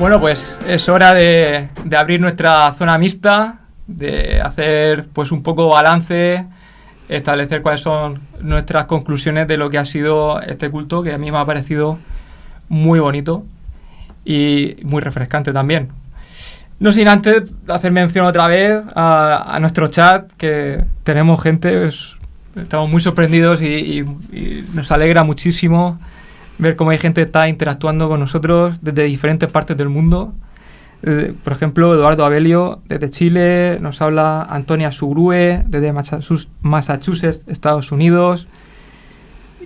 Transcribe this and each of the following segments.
Bueno, pues es hora de abrir nuestra zona mixta, de hacer pues un poco balance, establecer cuáles son nuestras conclusiones de lo que ha sido este culto, que a mí me ha parecido muy bonito y muy refrescante también. No sin antes hacer mención otra vez a nuestro chat, que tenemos gente, estamos muy sorprendidos y nos alegra muchísimo ver cómo hay gente que está interactuando con nosotros desde diferentes partes del mundo. Por ejemplo, Eduardo Abelio desde Chile, nos habla Antonia Sugrue desde Massachusetts, Estados Unidos,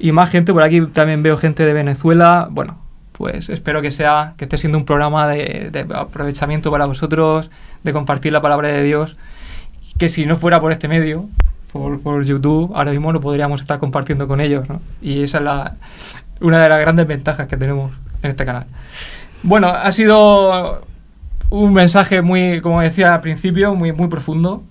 y más gente. Por aquí también veo gente de Venezuela. Bueno, pues espero que esté siendo un programa de aprovechamiento para vosotros, de compartir la palabra de Dios, que si no fuera por este medio, por YouTube, ahora mismo no podríamos estar compartiendo con ellos, ¿no? Y esa es una de las grandes ventajas que tenemos en este canal. Bueno, ha sido un mensaje muy, como decía al principio, muy, muy profundo.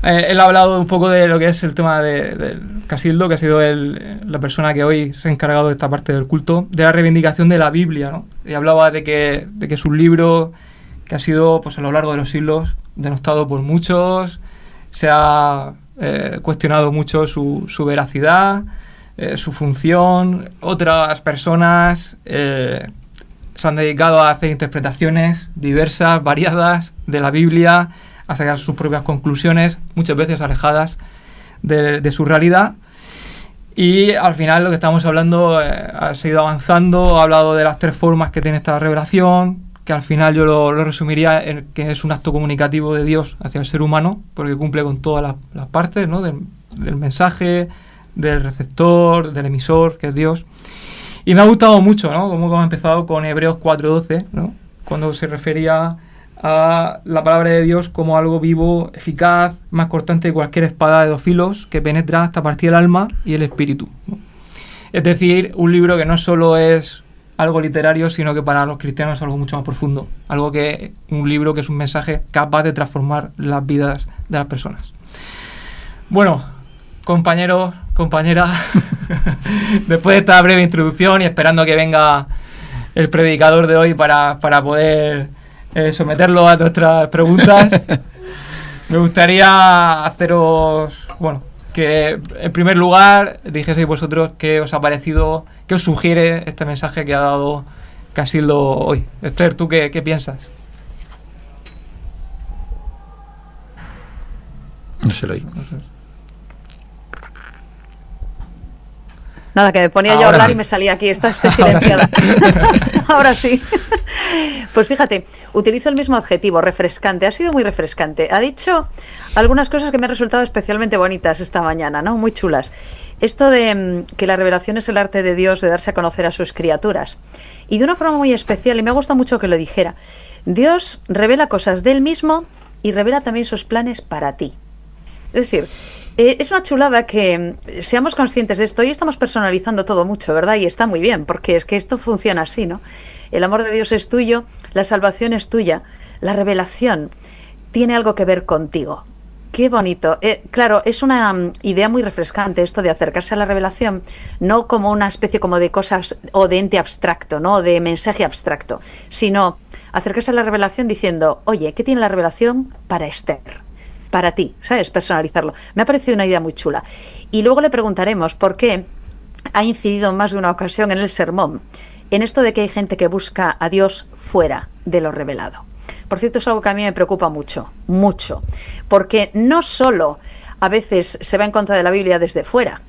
Él ha hablado un poco de lo que es el tema del Casildo, que ha sido la persona que hoy se ha encargado de esta parte del culto, de la reivindicación de la Biblia, ¿no? Y hablaba de que es un libro que ha sido, pues, a lo largo de los siglos denostado por muchos, se ha cuestionado mucho su veracidad, su función. Otras personas se han dedicado a hacer interpretaciones diversas, variadas de la Biblia, a sacar sus propias conclusiones, muchas veces alejadas de su realidad. Y al final lo que estamos hablando ha seguido avanzando, ha hablado de las 3 formas que tiene esta revelación, que al final yo lo resumiría en que es un acto comunicativo de Dios hacia el ser humano, porque cumple con todas las partes, ¿no? del mensaje, del receptor, del emisor, que es Dios. Y me ha gustado mucho, ¿no? Como hemos empezado con Hebreos 4:12, ¿no? Cuando se refería a la palabra de Dios como algo vivo, eficaz, más cortante que cualquier espada de 2 filos, que penetra hasta partir el alma y el espíritu, ¿no? Es decir, un libro que no solo es algo literario, sino que para los cristianos es algo mucho más profundo. Un libro que es un mensaje capaz de transformar las vidas de las personas. Bueno, compañeros, compañeras, después de esta breve introducción y esperando que venga el predicador de hoy para poder someterlo a nuestras preguntas, me gustaría haceros, bueno, que en primer lugar dijeseis vosotros qué os ha parecido, qué os sugiere este mensaje que ha dado Casildo hoy. Esther, ¿tú qué piensas? No se lo oí. Nada, que me ponía yo a hablar y me salía aquí, estoy silenciada. Ahora sí. Pues fíjate, utilizo el mismo adjetivo, refrescante. Ha sido muy refrescante. Ha dicho algunas cosas que me han resultado especialmente bonitas esta mañana, ¿no? Muy chulas. Esto de que la revelación es el arte de Dios de darse a conocer a sus criaturas. Y de una forma muy especial, y me ha gustado mucho que lo dijera. Dios revela cosas de Él mismo y revela también sus planes para ti. Es decir, es una chulada que seamos conscientes de esto. Hoy estamos personalizando todo mucho, ¿verdad? Y está muy bien, porque es que esto funciona así, ¿no? El amor de Dios es tuyo, la salvación es tuya, la revelación tiene algo que ver contigo. Qué bonito. Claro, es una idea muy refrescante esto de acercarse a la revelación, no como una especie como de cosas o de ente abstracto, ¿no? De mensaje abstracto, sino acercarse a la revelación diciendo, oye, ¿qué tiene la revelación para Esther? Para ti, ¿sabes? Personalizarlo. Me ha parecido una idea muy chula. Y luego le preguntaremos por qué ha incidido en más de una ocasión en el sermón, en esto de que hay gente que busca a Dios fuera de lo revelado. Por cierto, es algo que a mí me preocupa mucho, mucho, porque no solo a veces se va en contra de la Biblia desde fuera,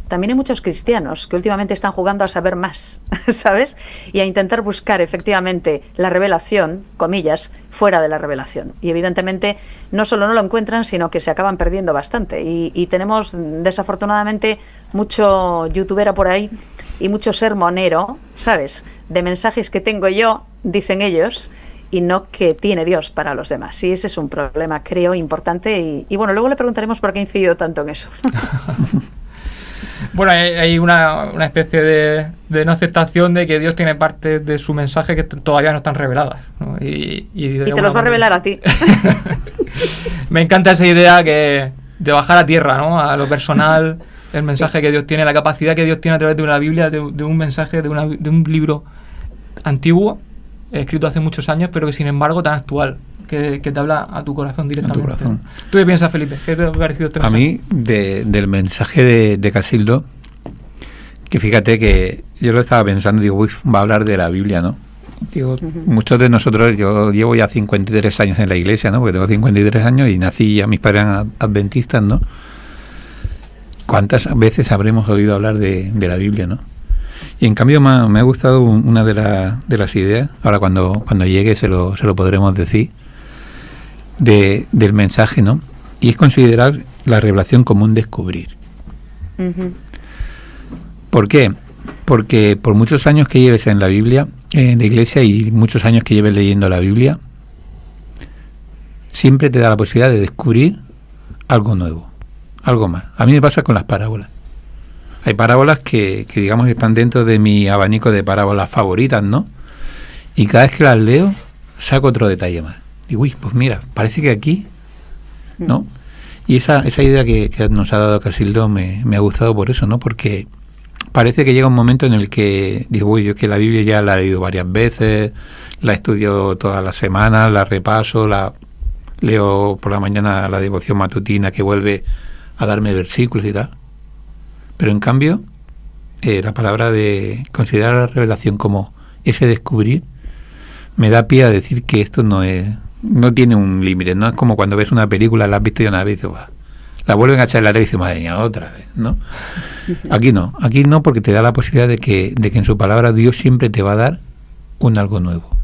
también hay muchos cristianos que últimamente están jugando a saber más, ¿sabes? Y a intentar buscar efectivamente la revelación, comillas, fuera de la revelación. Y evidentemente no solo no lo encuentran, sino que se acaban perdiendo bastante. Y tenemos desafortunadamente mucho youtubero por ahí y mucho sermonero, ¿sabes? De mensajes que tengo yo, dicen ellos, y no que tiene Dios para los demás. Y ese es un problema, creo, importante. Y bueno, luego le preguntaremos por qué ha incidido tanto en eso. Bueno, hay una especie de no aceptación de que Dios tiene partes de su mensaje que todavía no están reveladas, ¿no? Y te los va a revelar a ti. Me encanta esa idea de bajar a tierra, ¿no? A lo personal, el mensaje que Dios tiene, la capacidad que Dios tiene a través de una Biblia, de un mensaje, de un libro antiguo, escrito hace muchos años, pero que sin embargo tan actual, que te habla a tu corazón directamente. A tu corazón. ¿Tú qué piensas, Felipe? ¿Qué te ha parecido este mensaje? A mí, del mensaje de Casildo, que fíjate que yo lo estaba pensando, digo, uy, va a hablar de la Biblia, ¿no? Digo, muchos de nosotros, yo llevo ya 53 años en la iglesia, ¿no? Porque tengo 53 años y nací, ya mis padres eran adventistas, ¿no? ¿Cuántas veces habremos oído hablar de la Biblia, no? Y en cambio me ha gustado una de las ideas, ahora cuando llegue se lo podremos decir, del mensaje, ¿no? Y es considerar la revelación como un descubrir. ¿Por qué? Porque por muchos años que lleves en la Biblia, en la iglesia, y muchos años que lleves leyendo la Biblia, siempre te da la posibilidad de descubrir algo nuevo, algo más. A mí me pasa con las parábolas. Hay parábolas que digamos están dentro de mi abanico de parábolas favoritas, ¿no? Y cada vez que las leo, saco otro detalle más. Digo, uy, pues mira, parece que aquí, ¿no? Y esa idea que nos ha dado Casildo me ha gustado por eso, ¿no? Porque parece que llega un momento en el que digo, uy, yo es que la Biblia ya la he leído varias veces, la estudio todas las semanas, la repaso, la leo por la mañana la devoción matutina que vuelve a darme versículos y tal. Pero en cambio, la palabra de considerar la revelación como ese descubrir me da pie a decir que esto no tiene un límite, no es como cuando ves una película, la has visto ya una vez y dices, la vuelven a echar en la tele y dices, madre mía, otra vez, ¿no? Aquí no, porque te da la posibilidad de que en su palabra Dios siempre te va a dar algo nuevo.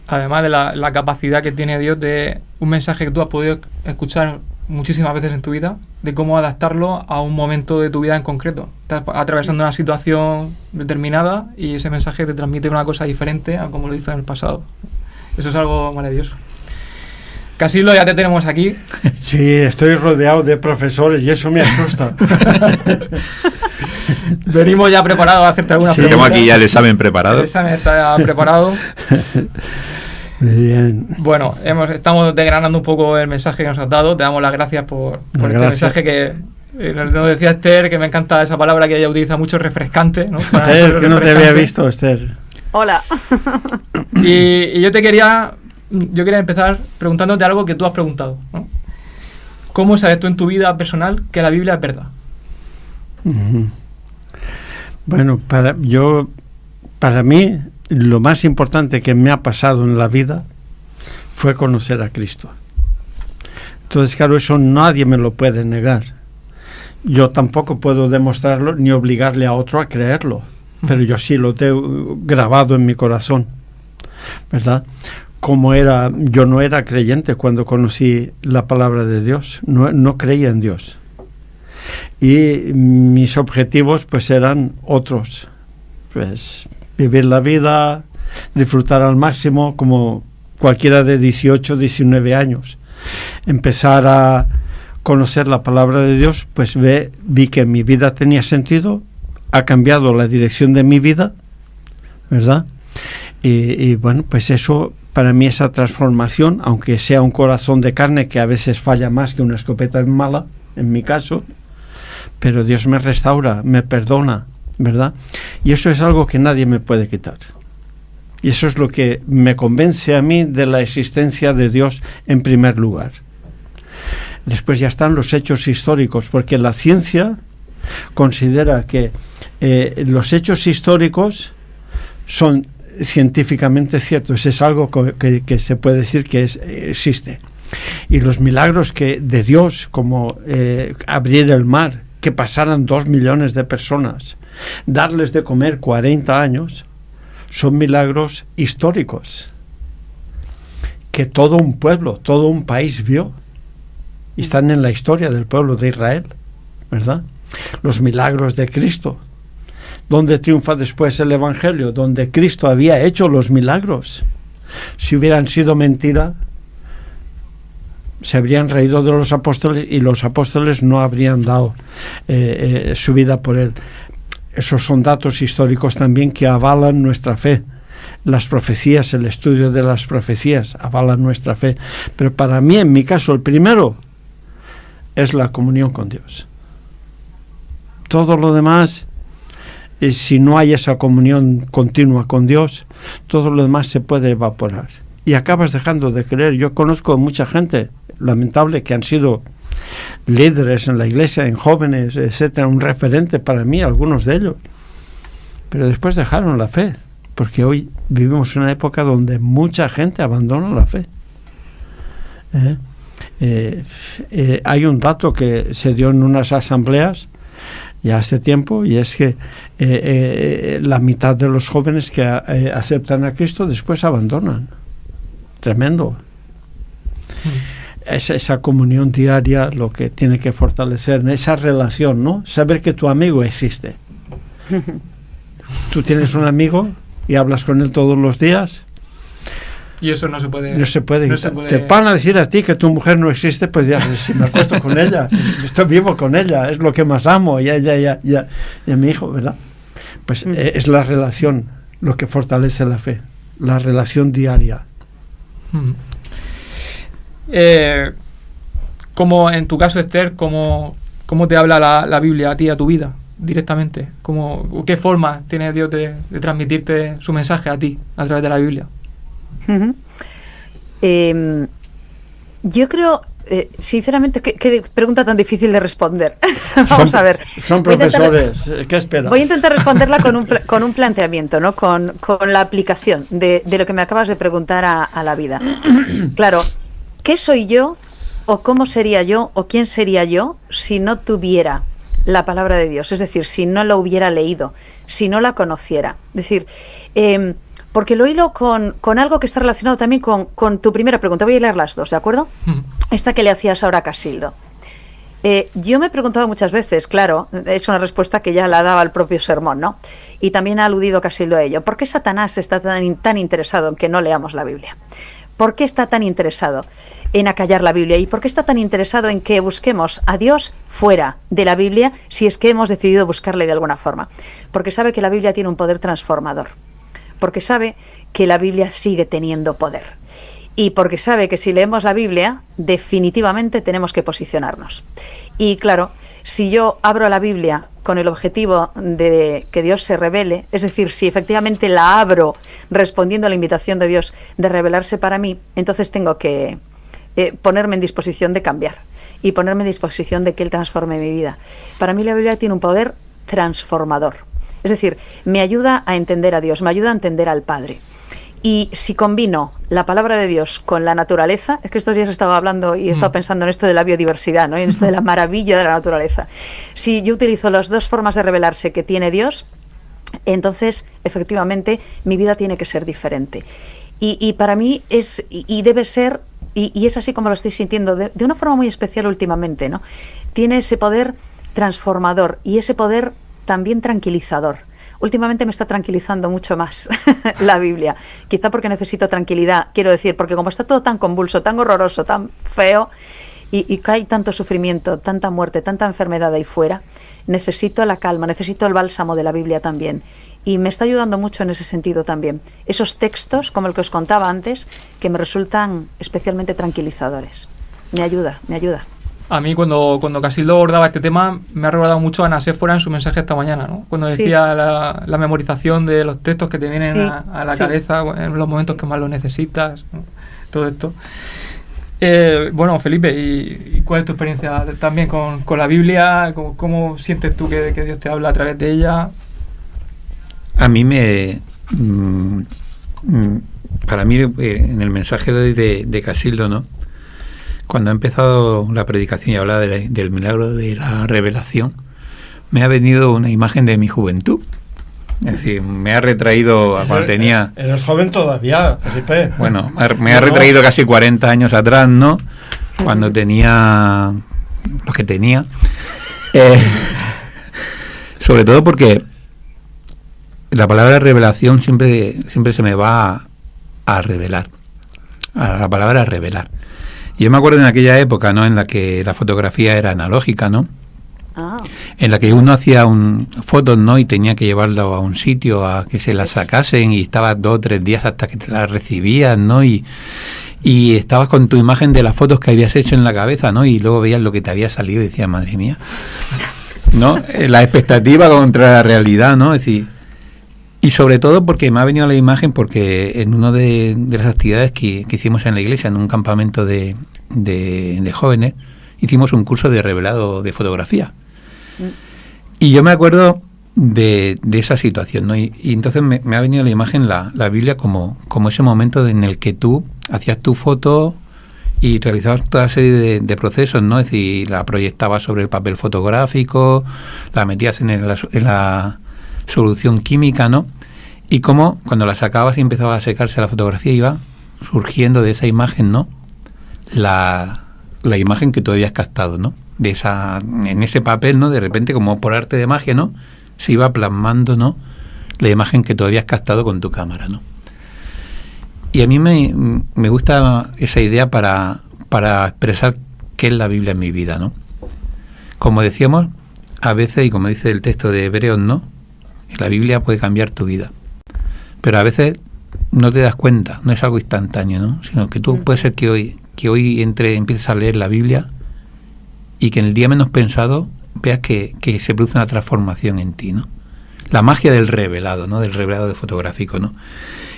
Además de la capacidad que tiene Dios de un mensaje que tú has podido escuchar muchísimas veces en tu vida, de cómo adaptarlo a un momento de tu vida en concreto. Estás atravesando una situación determinada y ese mensaje te transmite una cosa diferente a como lo hizo en el pasado. Eso es algo maravilloso. Casildo, ya te tenemos aquí. Sí, estoy rodeado de profesores y eso me asusta. Venimos ya preparados a hacerte alguna pregunta. Tenemos aquí ya el examen preparado. El examen está preparado. Bien. Bueno, estamos desgranando un poco el mensaje que nos has dado. Te damos las gracias por este mensaje que nos decía Esther, que me encanta esa palabra que ella utiliza mucho, refrescante, ¿no? Esther, que no te había visto, Esther. Hola. Y yo quería empezar preguntándote algo que tú has preguntado, ¿no? ¿Cómo sabes tú en tu vida personal que la Biblia es verdad? Bueno, para mí, lo más importante que me ha pasado en la vida fue conocer a Cristo. Entonces, claro, eso nadie me lo puede negar. Yo tampoco puedo demostrarlo ni obligarle a otro a creerlo, pero yo sí lo tengo grabado en mi corazón, ¿verdad? Yo no era creyente cuando conocí la palabra de Dios, no creía en Dios. Y mis objetivos pues eran otros, pues vivir la vida, disfrutar al máximo como cualquiera de 18, 19 años. Empezar a conocer la palabra de Dios, pues vi que mi vida tenía sentido, ha cambiado la dirección de mi vida, ¿verdad? Y bueno, pues eso, para mí esa transformación, aunque sea un corazón de carne que a veces falla más que una escopeta mala, en mi caso, pero Dios me restaura, me perdona, ¿verdad? Y eso es algo que nadie me puede quitar. Y eso es lo que me convence a mí de la existencia de Dios en primer lugar. Después ya están los hechos históricos, porque la ciencia considera que los hechos históricos son científicamente ciertos. Es algo que se puede decir que existe. Y los milagros de Dios, como abrir el mar, que pasaran 2 millones de personas, darles de comer 40 años, son milagros históricos que todo un pueblo, todo un país vio y están en la historia del pueblo de Israel, ¿verdad? Los milagros de Cristo, donde triunfa después el Evangelio, donde Cristo había hecho los milagros. Si hubieran sido mentira, se habrían reído de los apóstoles y los apóstoles no habrían dado su vida por él. Esos son datos históricos también que avalan nuestra fe. Las profecías, el estudio de las profecías avalan nuestra fe. Pero para mí, en mi caso, el primero es la comunión con Dios. Todo lo demás si no hay esa comunión continua con Dios, todo lo demás se puede evaporar. Y acabas dejando de creer. Yo conozco mucha gente, lamentable, que han sido líderes en la iglesia, en jóvenes, etcétera, un referente para mí, algunos de ellos. Pero después dejaron la fe, porque hoy vivimos una época donde mucha gente abandona la fe. Hay un dato que se dio en unas asambleas ya hace tiempo, y es que la mitad de los jóvenes que aceptan a Cristo después abandonan. Tremendo. Es esa comunión diaria lo que tiene que fortalecer, esa relación, ¿no? Saber que tu amigo existe. Tú tienes un amigo y hablas con él todos los días. Y eso no se puede... No se puede. Te van a decir a ti que tu mujer no existe, pues ya, si me acuesto con ella, estoy vivo con ella, es lo que más amo, y a mi hijo, ¿verdad? Pues es la relación lo que fortalece la fe, la relación diaria. Como en tu caso, Esther, ¿cómo te habla la Biblia a ti, a tu vida, directamente? ¿Qué forma tiene Dios de transmitirte su mensaje a ti a través de la Biblia? Yo creo, sinceramente, qué pregunta tan difícil de responder. Vamos a ver. Son profesores, ¿qué esperan? Voy a intentar responderla con un planteamiento, ¿no? Con la aplicación de lo que me acabas de preguntar a la vida. Claro, ¿qué soy yo? ¿O cómo sería yo? ¿O quién sería yo si no tuviera la palabra de Dios? Es decir, si no la hubiera leído, si no la conociera. Es decir, porque lo hilo con algo que está relacionado también con tu primera pregunta. Voy a leer las dos, ¿de acuerdo? Esta que le hacías ahora a Casildo. Yo me he preguntado muchas veces, claro, es una respuesta que ya la daba el propio sermón, ¿no? Y también ha aludido Casildo a ello. ¿Por qué Satanás está tan interesado en que no leamos la Biblia? ¿Por qué está tan interesado en acallar la Biblia? ¿Y por qué está tan interesado en que busquemos a Dios fuera de la Biblia si es que hemos decidido buscarle de alguna forma? Porque sabe que la Biblia tiene un poder transformador. Porque sabe que la Biblia sigue teniendo poder. Y porque sabe que si leemos la Biblia, definitivamente tenemos que posicionarnos. Y claro, si yo abro la Biblia con el objetivo de que Dios se revele, es decir, si efectivamente la abro respondiendo a la invitación de Dios de revelarse para mí, entonces tengo que ponerme en disposición de cambiar y ponerme en disposición de que Él transforme mi vida. Para mí la Biblia tiene un poder transformador. Es decir, me ayuda a entender a Dios, me ayuda a entender al Padre. Y si combino la palabra de Dios con la naturaleza, es que estos días he estado hablando y he estado pensando en esto de la biodiversidad, ¿no? En esto de la maravilla de la naturaleza. Si yo utilizo las dos formas de revelarse que tiene Dios, entonces efectivamente mi vida tiene que ser diferente. Y para mí es y debe ser, y es así como lo estoy sintiendo, de una forma muy especial últimamente, ¿no? Tiene ese poder transformador y ese poder también tranquilizador. Últimamente me está tranquilizando mucho más la Biblia, quizá porque necesito tranquilidad, quiero decir, porque como está todo tan convulso, tan horroroso, tan feo, y hay tanto sufrimiento, tanta muerte, tanta enfermedad ahí fuera, necesito la calma, necesito el bálsamo de la Biblia también, y me está ayudando mucho en ese sentido también. Esos textos, como el que os contaba antes, que me resultan especialmente tranquilizadores. Me ayuda. A mí cuando Casildo abordaba este tema me ha recordado mucho a Ana Séfora en su mensaje esta mañana, ¿no? Cuando decía la memorización de los textos que te vienen a la cabeza en los momentos que más lo necesitas, ¿no? Todo esto. Bueno, Felipe, ¿y cuál es tu experiencia también con la Biblia? ¿Cómo sientes tú que Dios te habla a través de ella? A mí para mí en el mensaje de Casildo, ¿no? Cuando ha empezado la predicación y hablaba del milagro de la revelación, me ha venido una imagen de mi juventud. Es decir, me ha retraído a cuando tenía... Eres joven todavía, Felipe. Bueno, me ha retraído casi 40 años atrás, ¿no? Cuando tenía lo que tenía. Sobre todo porque la palabra revelación siempre se me va a revelar. A la palabra revelar. Yo me acuerdo en aquella época, ¿no? En la que la fotografía era analógica, ¿no? En la que uno hacía fotos, ¿no? Y tenía que llevarlo a un sitio a que se las sacasen y estabas 2 o 3 días hasta que te las recibían, ¿no? Y estabas con tu imagen de las fotos que habías hecho en la cabeza, ¿no? Y luego veías lo que te había salido y decías, madre mía. ¿no? La expectativa contra la realidad, ¿no? Es decir, y sobre todo porque me ha venido la imagen, porque en una de las actividades que hicimos en la iglesia, en un campamento de jóvenes, hicimos un curso de revelado de fotografía. Y yo me acuerdo de esa situación, ¿no? Y entonces me ha venido la imagen, la Biblia, como ese momento en el que tú hacías tu foto y realizabas toda serie de procesos, ¿no? Es decir, la proyectabas sobre el papel fotográfico, la metías en la solución química, ¿no? Y como cuando la sacabas y empezaba a secarse la fotografía, iba surgiendo de esa imagen, ¿no? La imagen que tú habías captado, ¿no? En ese papel, ¿no? De repente, como por arte de magia, ¿no? Se iba plasmando, ¿no? La imagen que tú habías captado con tu cámara, ¿no? Y a mí me gusta esa idea para expresar qué es la Biblia en mi vida, ¿no? Como decíamos, a veces, y como dice el texto de Hebreos, ¿no? La Biblia puede cambiar tu vida. Pero a veces no te das cuenta, no es algo instantáneo, ¿no? Sino que tú puede ser que hoy empieces a leer la Biblia y que en el día menos pensado veas que se produce una transformación en ti, ¿no? La magia del revelado, ¿no? Del revelado de fotográfico, ¿no?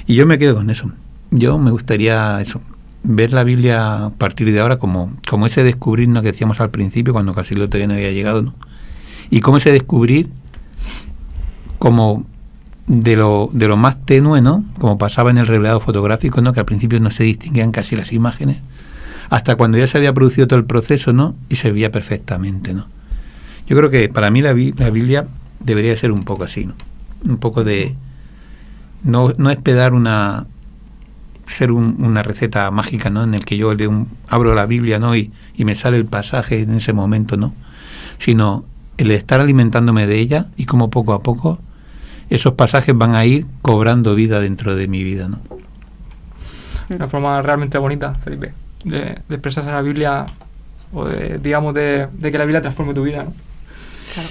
Y yo me quedo con eso. Yo me gustaría eso, ver la Biblia a partir de ahora como ese descubrir, ¿no? Que decíamos al principio, cuando casi lo todavía no había llegado, ¿no? Y como ese descubrir como de lo más tenue, ¿no? Como pasaba en el revelado fotográfico, ¿no? Que al principio no se distinguían casi las imágenes, hasta cuando ya se había producido todo el proceso, ¿no? Y se veía perfectamente, ¿no? Yo creo que para mí la Biblia debería ser un poco así, ¿no? Un poco de no esperar una receta mágica, ¿no? En el que yo abro la Biblia, ¿no? Y me sale el pasaje en ese momento, ¿no? Sino el estar alimentándome de ella y como poco a poco esos pasajes van a ir cobrando vida dentro de mi vida, ¿no? Una forma realmente bonita, Felipe, de expresarse en la Biblia, o de que la Biblia transforme tu vida, ¿no? Claro.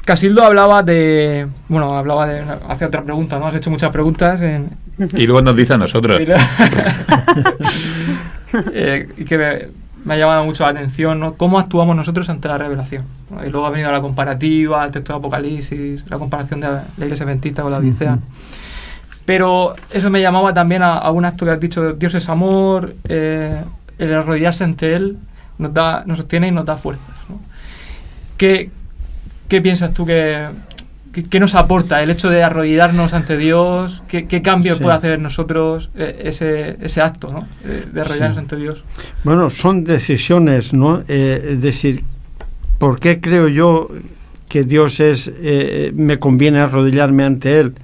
Casildo hablaba de hace otra pregunta, ¿no? Has hecho muchas preguntas y luego nos dice a nosotros. Y que me ha llamado mucho la atención, ¿no? Cómo actuamos nosotros ante la revelación, ¿no? Y luego ha venido la comparativa, el texto de Apocalipsis, la comparación de la Iglesia Adventista con la Odisea. Pero eso me llamaba también a un acto que has dicho: Dios es amor, el arrodillarse ante Él nos sostiene y nos da fuerzas, ¿no? ¿Qué piensas tú que nos aporta el hecho de arrodillarnos ante Dios? ¿Qué cambios puede hacer en nosotros ese acto, ¿no? De arrodillarnos ante Dios? Bueno, son decisiones, ¿no? Es decir, ¿por qué creo yo que Dios me conviene arrodillarme ante Él?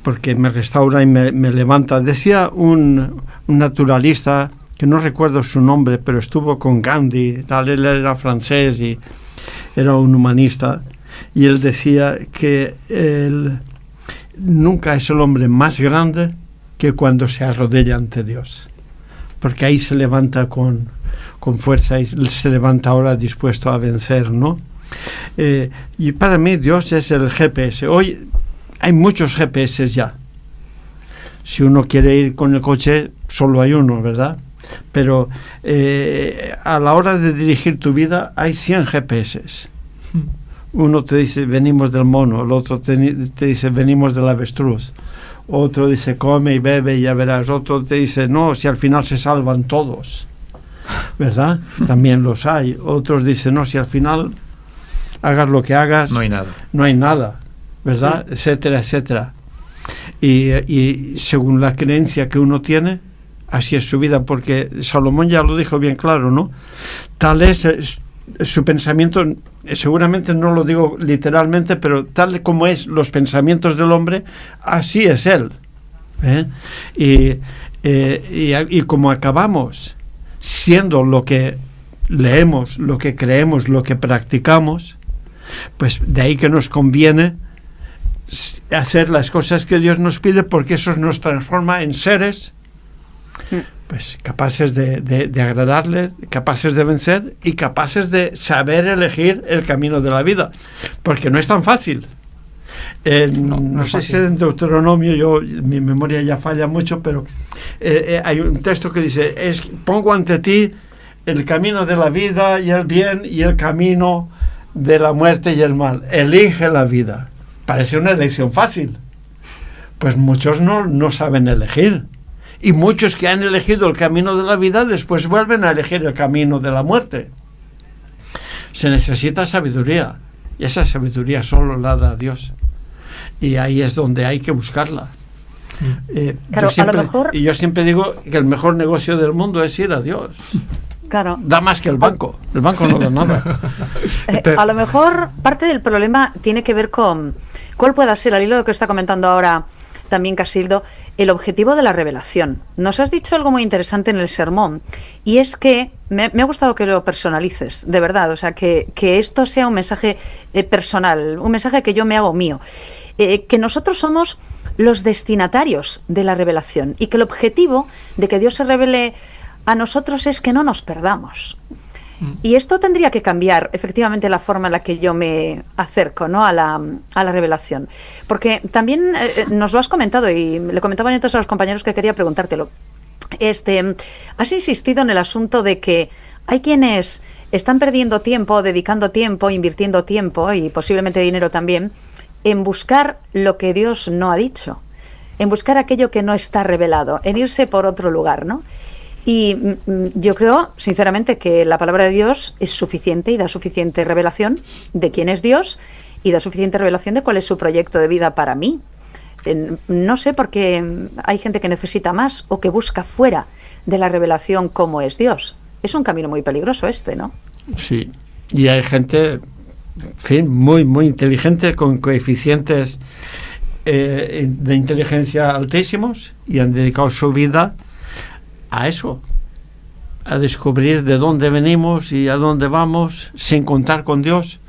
Porque me restaura y me levanta. Decía un naturalista, que no recuerdo su nombre, pero estuvo con Gandhi, él era francés y era un humanista, y él decía que nunca es el hombre más grande que cuando se arrodilla ante Dios, porque ahí se levanta con fuerza y se levanta ahora dispuesto a vencer, ¿no? Y para mí Dios es el GPS. Hoy hay muchos GPS ya. Si uno quiere ir con el coche, solo hay uno, ¿verdad? Pero a la hora de dirigir tu vida hay 100 GPS. Uno te dice venimos del mono, el otro te dice venimos del avestruz, otro dice come y bebe y ya verás, otro te dice no, si al final se salvan todos, ¿verdad? También los hay. Otros dicen no, si al final hagas lo que hagas no hay nada, ¿verdad? Sí. Etcétera, etcétera. Y según la creencia que uno tiene, así es su vida, porque Salomón ya lo dijo bien claro, ¿no? Tal es su pensamiento, seguramente no lo digo literalmente, pero tal como es los pensamientos del hombre, así es él, ¿eh? Y como acabamos siendo lo que leemos, lo que creemos, lo que practicamos, pues de ahí que nos conviene hacer las cosas que Dios nos pide, porque eso nos transforma en seres pues capaces de agradarle, capaces de vencer y capaces de saber elegir el camino de la vida, porque no es tan fácil. No sé si en Deuteronomio, mi memoria ya falla mucho, pero hay un texto que dice, pongo ante ti el camino de la vida y el bien y el camino de la muerte y el mal. Elige la vida. Parece una elección fácil. Pues muchos no saben elegir. Y muchos que han elegido el camino de la vida después vuelven a elegir el camino de la muerte. Se necesita sabiduría. Y esa sabiduría solo la da Dios. Y ahí es donde hay que buscarla. Claro, a lo mejor... Y yo siempre digo que el mejor negocio del mundo es ir a Dios. Claro. Da más que el banco. El banco no da nada. A lo mejor parte del problema tiene que ver con cuál pueda ser, al hilo de lo que está comentando ahora también Casildo, el objetivo de la revelación. Nos has dicho algo muy interesante en el sermón, y es que me ha gustado que lo personalices, de verdad, o sea, que esto sea un mensaje personal, un mensaje que yo me hago mío. Que nosotros somos los destinatarios de la revelación y que el objetivo de que Dios se revele a nosotros es que no nos perdamos. Y esto tendría que cambiar efectivamente la forma en la que yo me acerco, ¿no?, a la revelación. Porque también nos lo has comentado, y le comentaba yo entonces a los compañeros que quería preguntártelo. Has insistido en el asunto de que hay quienes están perdiendo tiempo, dedicando tiempo, invirtiendo tiempo y posiblemente dinero también en buscar lo que Dios no ha dicho, en buscar aquello que no está revelado, en irse por otro lugar, ¿no? Y yo creo, sinceramente, que la palabra de Dios es suficiente y da suficiente revelación de quién es Dios y da suficiente revelación de cuál es su proyecto de vida para mí. No sé por qué hay gente que necesita más o que busca fuera de la revelación cómo es Dios. Es un camino muy peligroso ¿no? Sí, y hay gente, en fin, muy, muy inteligente, con coeficientes de inteligencia altísimos, y han dedicado su vida a eso, a descubrir de dónde venimos y a dónde vamos sin contar con Dios,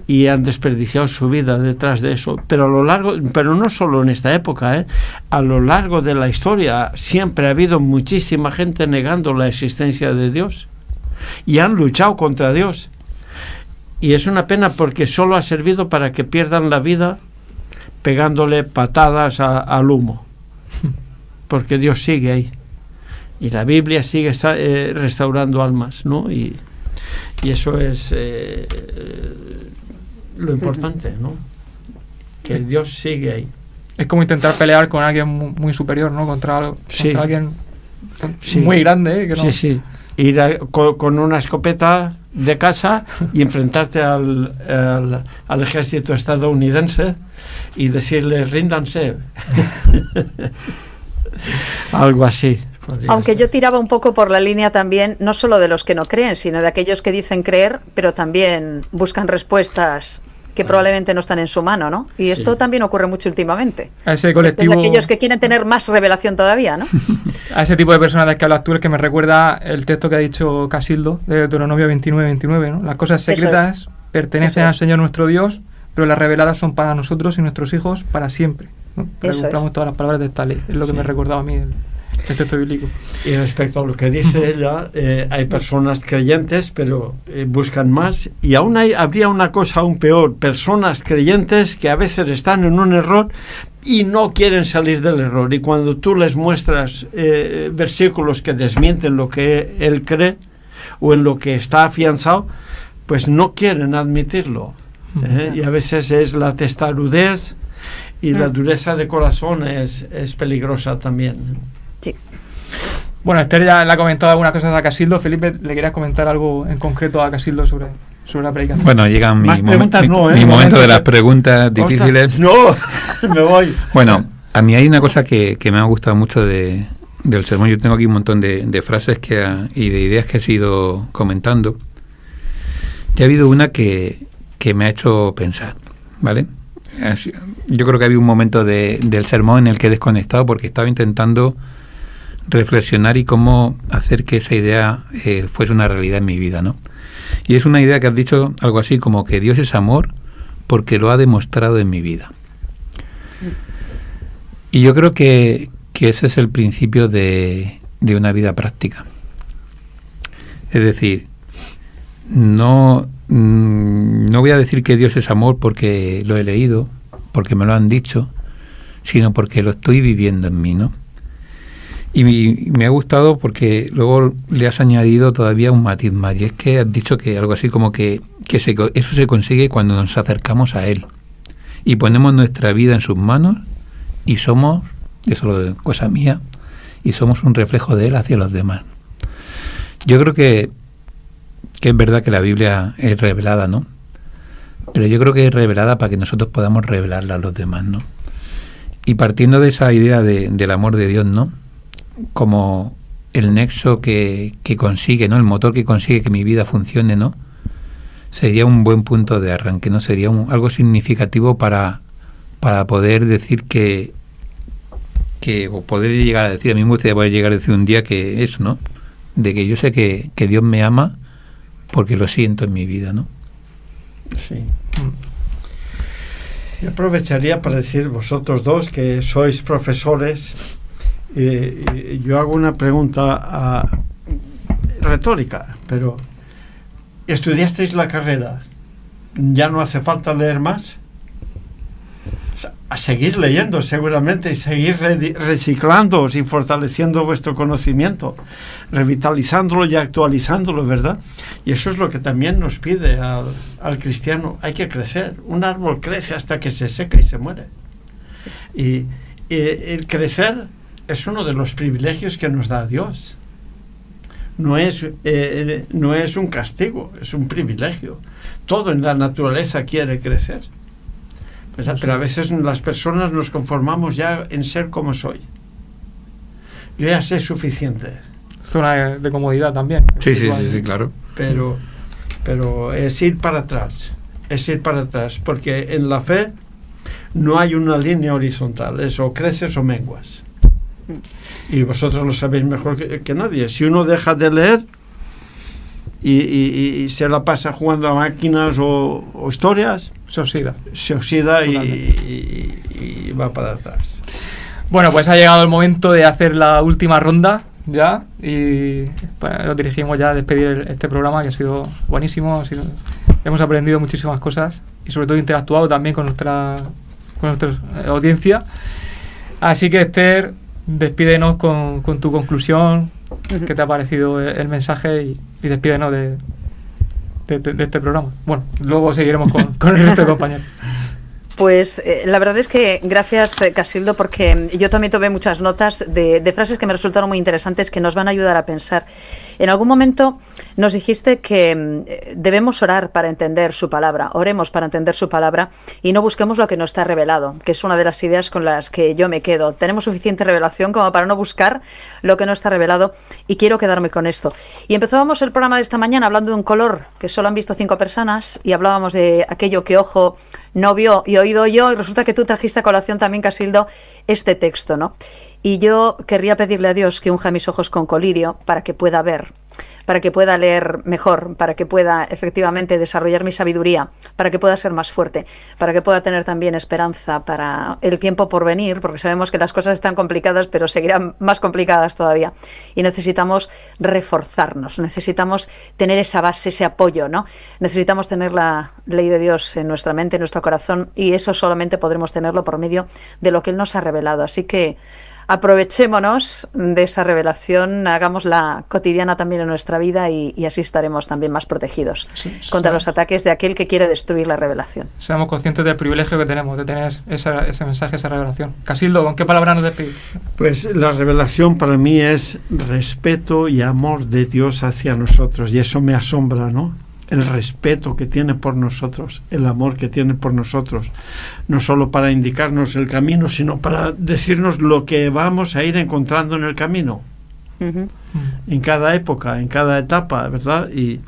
y han desperdiciado su vida detrás de eso. Pero no solo en esta época, a lo largo de la historia siempre ha habido muchísima gente negando la existencia de Dios y han luchado contra Dios, y es una pena porque solo ha servido para que pierdan la vida pegándole patadas al humo, porque Dios sigue ahí. Y la Biblia sigue restaurando almas, ¿no? Y eso es lo importante, ¿no? Que Dios sigue ahí. Es como intentar pelear con alguien muy superior, ¿no? Contra alguien muy grande, ¿eh? Sí. Ir con una escopeta de casa y enfrentarte al ejército estadounidense y decirle, ríndanse. Algo así. Aunque yo tiraba un poco por la línea también, no solo de los que no creen, sino de aquellos que dicen creer, pero también buscan respuestas que probablemente no están en su mano, ¿no? Y esto también ocurre mucho últimamente. A ese colectivo... de aquellos que quieren tener más revelación todavía, ¿no? A ese tipo de personas de las que hablas tú, es que me recuerda el texto que ha dicho Casildo, de Deuteronomio 29, ¿no? Las cosas secretas pertenecen al Señor nuestro Dios, pero las reveladas son para nosotros y nuestros hijos para siempre, ¿no? Recuperamos todas las palabras de esta ley. Es lo que me recordaba a mí el texto bíblico. Y respecto a lo que dice ella, hay personas creyentes, pero buscan más. Y aún habría una cosa aún peor: personas creyentes que a veces están en un error y no quieren salir del error. Y cuando tú les muestras versículos que desmienten lo que él cree o en lo que está afianzado, pues no quieren admitirlo. Y a veces es la testarudez y la dureza de corazón es peligrosa también. Sí. Bueno, Esther ya le ha comentado algunas cosas a Casildo. Felipe, ¿le querías comentar algo en concreto a Casildo sobre la predicación? Bueno, llega mi momento de las preguntas difíciles. No, me voy. Bueno, a mí hay una cosa que me ha gustado mucho del sermón. Yo tengo aquí un montón de frases y de ideas que he ido comentando. Y ha habido una que me ha hecho pensar, ¿vale? Yo creo que había un momento del sermón en el que he desconectado porque estaba intentando reflexionar y cómo hacer que esa idea fuese una realidad en mi vida, ¿no? Y es una idea que has dicho algo así como que Dios es amor porque lo ha demostrado en mi vida. Y yo creo que ese es el principio de una vida práctica. Es decir, no voy a decir que Dios es amor porque lo he leído, porque me lo han dicho, sino porque lo estoy viviendo en mí, ¿no? Y me ha gustado porque luego le has añadido todavía un matiz más, y es que has dicho que algo así como que eso se consigue cuando nos acercamos a Él y ponemos nuestra vida en sus manos y somos, eso es cosa mía, y somos un reflejo de Él hacia los demás. Yo creo que es verdad que la Biblia es revelada, ¿no? Pero yo creo que es revelada para que nosotros podamos revelarla a los demás, ¿no? Y partiendo de esa idea del amor de Dios, ¿no? Como el nexo que consigue, ¿no? El motor que consigue que mi vida funcione, ¿no? Sería un buen punto de arranque, ¿no? Sería algo significativo para poder decir o poder llegar a decir, a mí me gustaría poder llegar a decir un día que eso, ¿no? De que yo sé que Dios me ama porque lo siento en mi vida, ¿no? Sí. Yo aprovecharía para decir, vosotros dos que sois profesores, yo hago una pregunta retórica, pero ¿estudiasteis la carrera? ¿Ya no hace falta leer más? O sea, seguís leyendo seguramente y seguís reciclándoos y fortaleciendo vuestro conocimiento, revitalizándolo y actualizándolo, ¿verdad? Y eso es lo que también nos pide al cristiano. Hay que crecer. Un árbol crece hasta que se seca y se muere. Sí. Y el crecer es uno de los privilegios que nos da Dios. No es un castigo, es un privilegio. Todo en la naturaleza quiere crecer, ¿verdad? Pero a veces las personas nos conformamos ya en ser como soy. Yo ya sé suficiente. Zona de comodidad también. Sí, claro. Pero es ir para atrás. Porque en la fe no hay una línea horizontal. Es o creces o menguas. Y vosotros lo sabéis mejor que nadie. Si uno deja de leer y se la pasa jugando a máquinas o historias, se oxida y va para atrás. Bueno, pues ha llegado el momento de hacer la última ronda ya, y nos dirigimos ya a despedir este programa, que ha sido buenísimo. Hemos aprendido muchísimas cosas y sobre todo interactuado también con nuestra audiencia. Así que, Esther, despídenos con tu conclusión. ¿Qué te ha parecido el mensaje? Y despídenos de este programa. Bueno, luego seguiremos con el resto de compañeros. Pues la verdad es que gracias, Casildo, porque yo también tomé muchas notas de frases que me resultaron muy interesantes, que nos van a ayudar a pensar. En algún momento nos dijiste que debemos orar para entender su palabra, oremos para entender su palabra y no busquemos lo que no está revelado, que es una de las ideas con las que yo me quedo. Tenemos suficiente revelación como para no buscar lo que no está revelado, y quiero quedarme con esto. Y empezábamos el programa de esta mañana hablando de un color que solo han visto 5 personas, y hablábamos de aquello que ojo no vio y oído yo, y resulta que tú trajiste a colación también, Casildo, este texto, ¿no? Y yo querría pedirle a Dios que unja mis ojos con colirio para que pueda ver, para que pueda leer mejor, para que pueda efectivamente desarrollar mi sabiduría, para que pueda ser más fuerte, para que pueda tener también esperanza para el tiempo por venir, porque sabemos que las cosas están complicadas, pero seguirán más complicadas todavía. Y necesitamos reforzarnos, necesitamos tener esa base, ese apoyo, ¿no? Necesitamos tener la ley de Dios en nuestra mente, en nuestro corazón, y eso solamente podremos tenerlo por medio de lo que Él nos ha revelado. Así que aprovechémonos de esa revelación, hagámosla cotidiana también en nuestra vida, y así estaremos también más protegidos contra los ataques de aquel que quiere destruir la revelación. Seamos conscientes del privilegio que tenemos de tener ese mensaje, esa revelación. Casildo, ¿con qué palabra nos despide? Pues la revelación para mí es respeto y amor de Dios hacia nosotros, y eso me asombra, ¿no? El respeto que tiene por nosotros, el amor que tiene por nosotros, no solo para indicarnos el camino, sino para decirnos lo que vamos a ir encontrando en el camino, en cada época, en cada etapa, ¿verdad? Y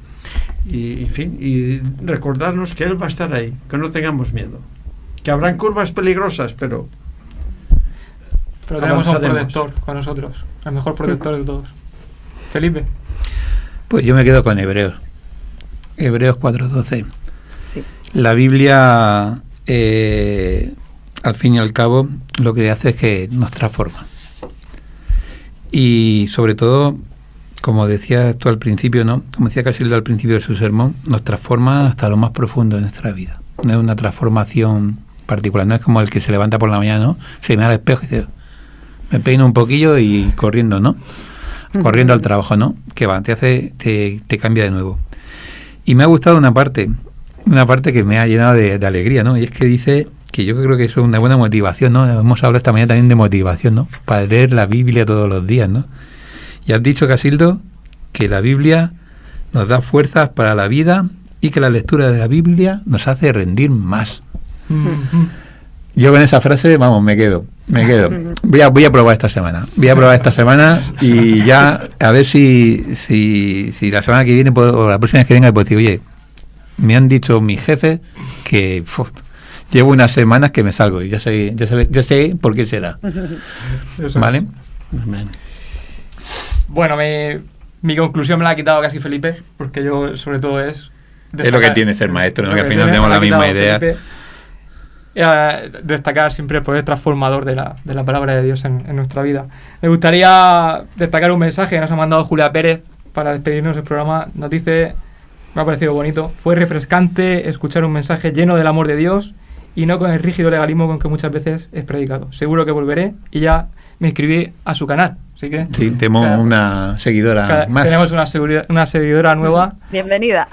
en fin, y recordarnos que Él va a estar ahí, que no tengamos miedo, que habrán curvas peligrosas, pero tenemos un protector con nosotros, el mejor protector de todos. Felipe. Pues yo me quedo con Hebreos 4:12. Sí. La Biblia, al fin y al cabo, lo que hace es que nos transforma. Y sobre todo, como decías tú al principio, ¿no? Como decía Casildo al principio de su sermón, nos transforma hasta lo más profundo de nuestra vida. No es una transformación particular, no es como el que se levanta por la mañana, ¿no? Se mira al espejo y dice, Me peino un poquillo y corriendo, ¿no? Corriendo al trabajo, ¿no? Que va, te cambia de nuevo. Y me ha gustado una parte que me ha llenado de alegría, ¿no? Y es que dice que yo creo que eso es una buena motivación, ¿no? Hemos hablado esta mañana también de motivación, ¿no? Para leer la Biblia todos los días, ¿no? Y has dicho, Casildo, que la Biblia nos da fuerzas para la vida y que la lectura de la Biblia nos hace rendir más. Yo con esa frase, vamos, me quedo. Voy a probar esta semana. Y ya a ver si la semana que viene o la próxima vez que venga, pues digo, oye, me han dicho mis jefes que llevo unas semanas que me salgo y ya sé por qué será. ¿Vale? Bueno, mi conclusión me la ha quitado casi Felipe, porque yo sobre todo es lo que tiene ser maestro, ¿no? Que al final tenemos la misma idea. Destacar siempre el poder transformador de la palabra de Dios en nuestra vida. Me gustaría destacar un mensaje que nos ha mandado Julia Pérez para despedirnos del programa. Nos dice, me ha parecido bonito: fue refrescante escuchar un mensaje lleno del amor de Dios y no con el rígido legalismo con que muchas veces es predicado. Seguro que volveré, y ya me inscribí a su canal. Así que sí, tenemos una seguidora más. Tenemos una seguidora nueva. Bienvenida.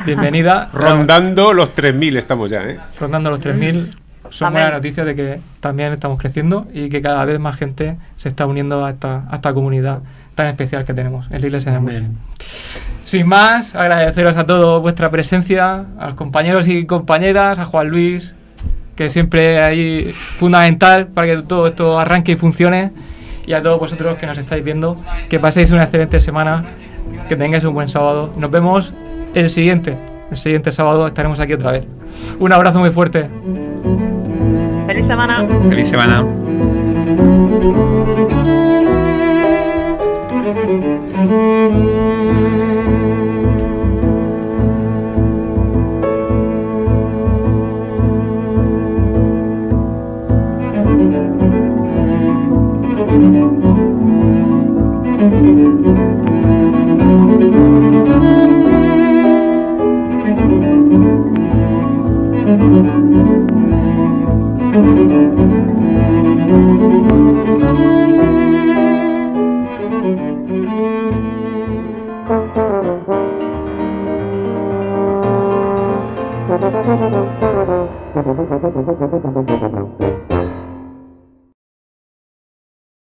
Rondando los 3.000 estamos ya, ¿eh? Rondando los 3.000. Son buenas noticias de que también estamos creciendo y que cada vez más gente se está uniendo a esta comunidad tan especial que tenemos en la Iglesia de Murcia. Sin más, agradeceros a todos vuestra presencia, a los compañeros y compañeras, a Juan Luis, que siempre ahí fundamental para que todo esto arranque y funcione, y a todos vosotros que nos estáis viendo, que paséis una excelente semana, que tengáis un buen sábado. Nos vemos el siguiente sábado, estaremos aquí otra vez. Un abrazo muy fuerte. ¡Feliz semana! ¡Feliz semana!